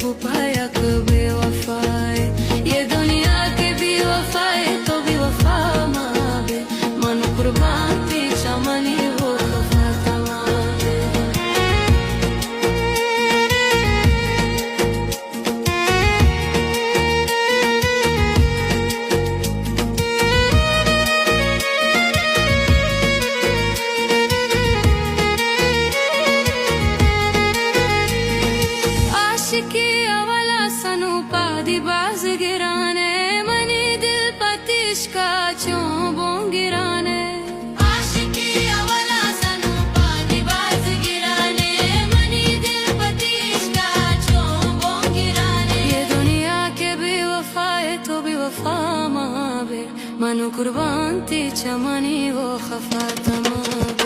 वो पाया कभी वफाए ये दुनिया के भी वफाए तो भी वफा मावे मन कुर्बान थी चमनी वो वफा तमावे आशिकी अवला सनु पादी बाज गिराने मनी दिल पतिश का चों गिराने आशिकी अवला सनु पादी बाज गिराने मनी दिल पतिश का चों गिराने ये दुनिया के भी वफाए तो भी वफा मावे मनु कुर्बान थी चमनी वो खफा तमावे